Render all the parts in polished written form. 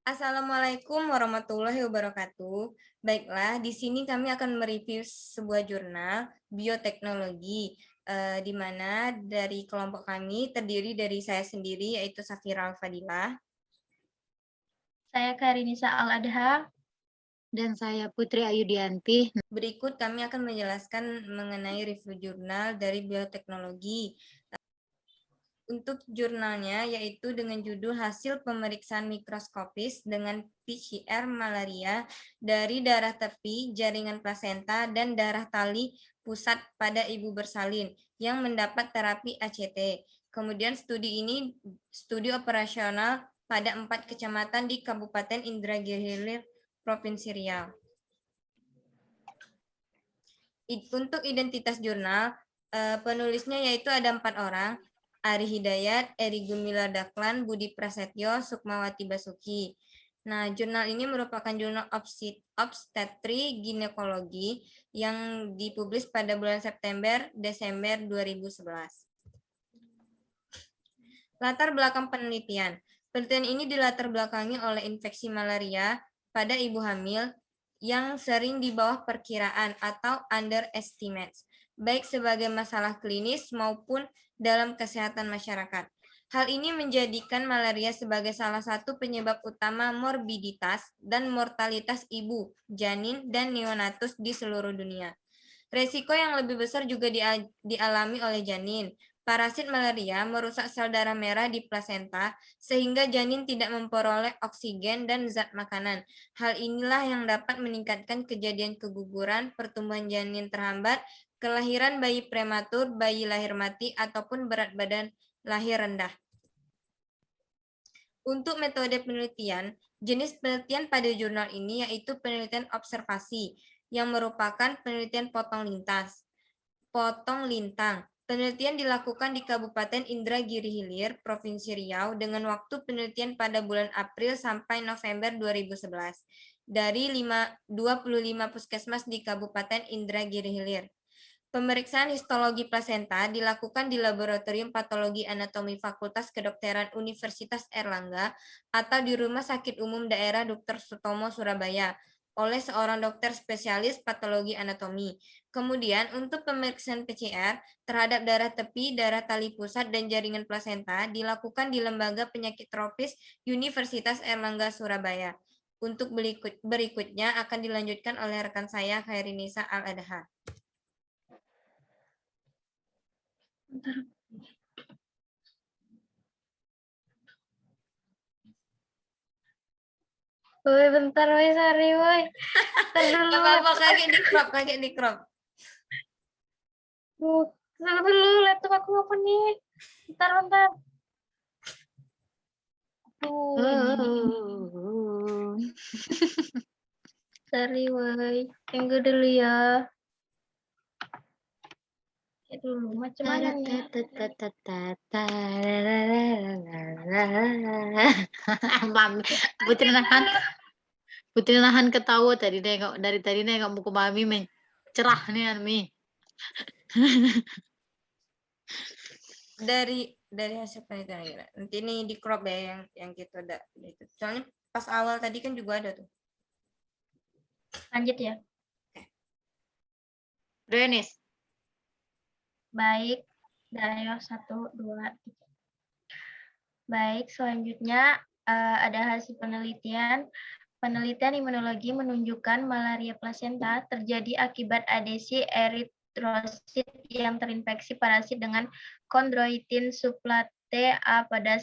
Assalamualaikum warahmatullahi wabarakatuh. Baiklah, di sini kami akan mereview sebuah jurnal bioteknologi, di mana dari kelompok kami terdiri dari saya sendiri, yaitu Safira Al-Fadilah. Saya Karinisa Al-Adha. Dan saya Putri Ayudianti. Berikut kami akan menjelaskan mengenai review jurnal dari bioteknologi. Untuk jurnalnya yaitu dengan judul hasil pemeriksaan mikroskopis dengan PCR malaria dari darah tepi, jaringan plasenta, dan darah tali pusat pada ibu bersalin yang mendapat terapi ACT. Kemudian studi ini studi operasional pada 4 kecamatan di Kabupaten Indragiri Hilir, Provinsi Riau. Untuk identitas jurnal, penulisnya yaitu ada 4 orang, Ari Hidayat, Eri Gumilar Daklan, Budi Prasetyo, Sukmawati Basuki. Nah, jurnal ini merupakan jurnal obstetri ginekologi yang dipublis pada bulan September-Desember 2011. Latar belakang penelitian. Penelitian ini dilatar belakangi oleh infeksi malaria pada ibu hamil yang sering di bawah perkiraan atau underestimates, baik sebagai masalah klinis maupun dalam kesehatan masyarakat. Hal ini menjadikan malaria sebagai salah satu penyebab utama morbiditas dan mortalitas ibu, janin, dan neonatus di seluruh dunia. Resiko yang lebih besar juga dialami oleh janin. Parasit malaria merusak sel darah merah di plasenta sehingga janin tidak memperoleh oksigen dan zat makanan. Hal inilah yang dapat meningkatkan kejadian keguguran, pertumbuhan janin terhambat, kelahiran bayi prematur, bayi lahir mati, ataupun berat badan lahir rendah. Untuk metode penelitian, jenis penelitian pada jurnal ini yaitu penelitian observasi, yang merupakan penelitian potong lintang. Penelitian dilakukan di Kabupaten Indragiri Hilir, Provinsi Riau, dengan waktu penelitian pada bulan April sampai November 2011 dari 25 puskesmas di Kabupaten Indragiri Hilir. Pemeriksaan histologi plasenta dilakukan di Laboratorium Patologi Anatomi Fakultas Kedokteran Universitas Airlangga atau di Rumah Sakit Umum Daerah Dr. Sutomo, Surabaya, oleh seorang dokter spesialis patologi anatomi. Kemudian untuk pemeriksaan PCR terhadap darah tepi, darah tali pusat, dan jaringan plasenta dilakukan di Lembaga Penyakit Tropis Universitas Airlangga, Surabaya. Untuk berikutnya akan dilanjutkan oleh rekan saya Khairinisa Al-Adha. Woi, bentar, woi, sorry, woi. Gak apa-apa, kakek di crop. Tunggu dulu, laptop aku apa nih? Bentar. Sorry, woi. Tunggu dulu ya. Dulu, macam mana nih? Putri nahan ketawa tadi dari tadi nengok muka mami cerah nih Ami. Dari hasil penelitian nanti ini di crop ya yang kita ada itu. Soalnya pas awal tadi kan juga ada tuh. Lanjut ya. Denis. Baik, Dayo 1, 2, 3. Baik, selanjutnya ada hasil penelitian. Penelitian imunologi menunjukkan malaria plasenta terjadi akibat adesi eritrosit yang terinfeksi parasit dengan chondroitin subclade A pada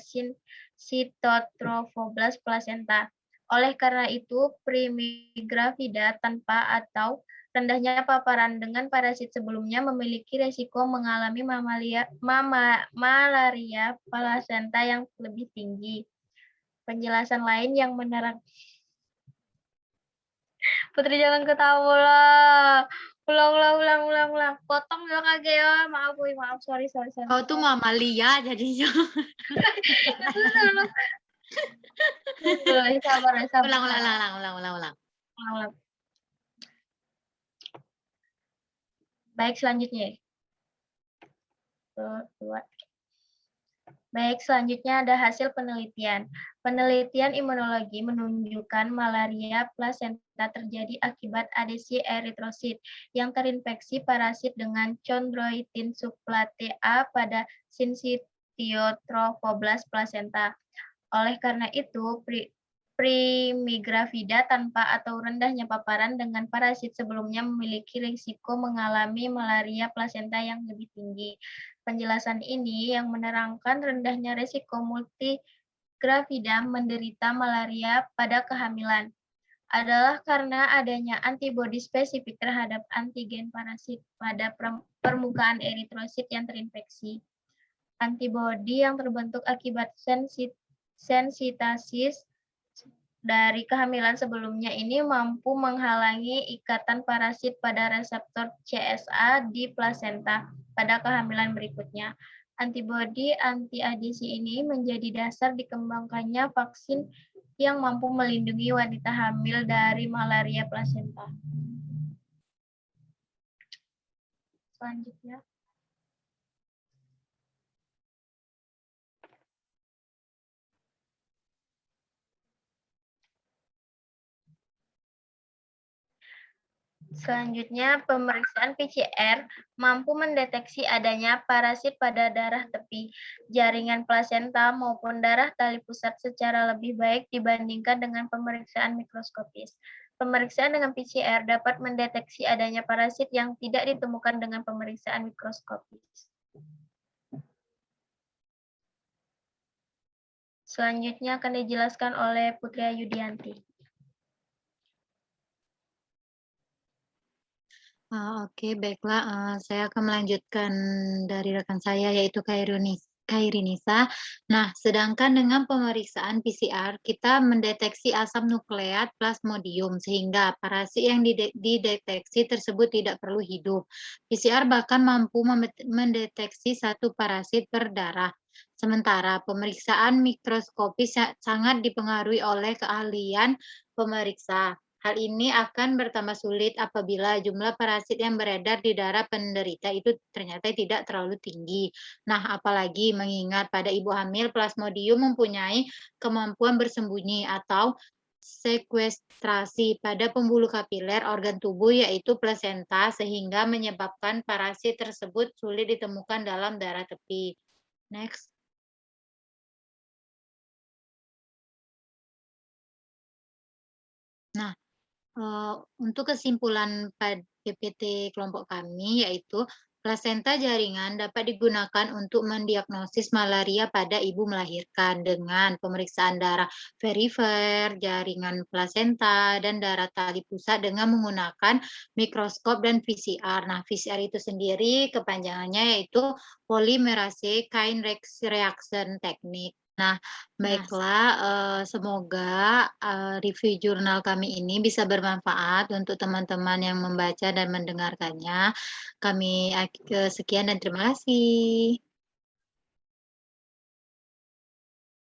Cytotrophoblas placenta. Oleh karena itu, primigravida tanpa atau rendahnya paparan dengan parasit sebelumnya memiliki resiko mengalami malaria plasenta yang lebih tinggi. Penjelasan lain yang menerang Putri jangan ketawa lah. Ulang. Potong ya kagak ya. Maaf, sorry. Kau tuh mamalia jadinya. Sabar. Ulang. Baik, selanjutnya. 2. Baik, selanjutnya ada hasil penelitian. Penelitian imunologi menunjukkan malaria plasenta terjadi akibat adesi eritrosit yang terinfeksi parasit dengan chondroitin subclade A pada Syncytiotrophoblast placenta. Oleh karena itu, primigravida tanpa atau rendahnya paparan dengan parasit sebelumnya memiliki risiko mengalami malaria plasenta yang lebih tinggi. Penjelasan ini yang menerangkan rendahnya risiko multigravida menderita malaria pada kehamilan adalah karena adanya antibodi spesifik terhadap antigen parasit pada permukaan eritrosit yang terinfeksi. Antibodi yang terbentuk akibat sensitasis dari kehamilan sebelumnya ini mampu menghalangi ikatan parasit pada reseptor CSA di plasenta pada kehamilan berikutnya. Antibodi anti-adesi ini menjadi dasar dikembangkannya vaksin yang mampu melindungi wanita hamil dari malaria plasenta. Selanjutnya. Selanjutnya, pemeriksaan PCR mampu mendeteksi adanya parasit pada darah tepi, jaringan plasenta maupun darah tali pusat secara lebih baik dibandingkan dengan pemeriksaan mikroskopis. Pemeriksaan dengan PCR dapat mendeteksi adanya parasit yang tidak ditemukan dengan pemeriksaan mikroskopis. Selanjutnya akan dijelaskan oleh Putri Ayudianti. Oke, baiklah. Saya akan melanjutkan dari rekan saya, yaitu Kairinisa. Nah, sedangkan dengan pemeriksaan PCR, kita mendeteksi asam nukleat plasmodium, sehingga parasit yang dideteksi tersebut tidak perlu hidup. PCR bahkan mampu mendeteksi satu parasit per darah. Sementara pemeriksaan mikroskopis sangat dipengaruhi oleh keahlian pemeriksa. Hal ini akan bertambah sulit apabila jumlah parasit yang beredar di darah penderita itu ternyata tidak terlalu tinggi. Nah, apalagi mengingat pada ibu hamil plasmodium mempunyai kemampuan bersembunyi atau sekuestrasi pada pembuluh kapiler organ tubuh yaitu plasenta sehingga menyebabkan parasit tersebut sulit ditemukan dalam darah tepi. Next. Nah, untuk kesimpulan PPT kelompok kami yaitu plasenta jaringan dapat digunakan untuk mendiagnosis malaria pada ibu melahirkan dengan pemeriksaan darah verifer, jaringan plasenta, dan darah tali pusat dengan menggunakan mikroskop dan PCR. Nah, PCR itu sendiri kepanjangannya yaitu polymerase chain reaction technique. Nah, baiklah, semoga review jurnal kami ini bisa bermanfaat untuk teman-teman yang membaca dan mendengarkannya. Kami sekian dan terima kasih.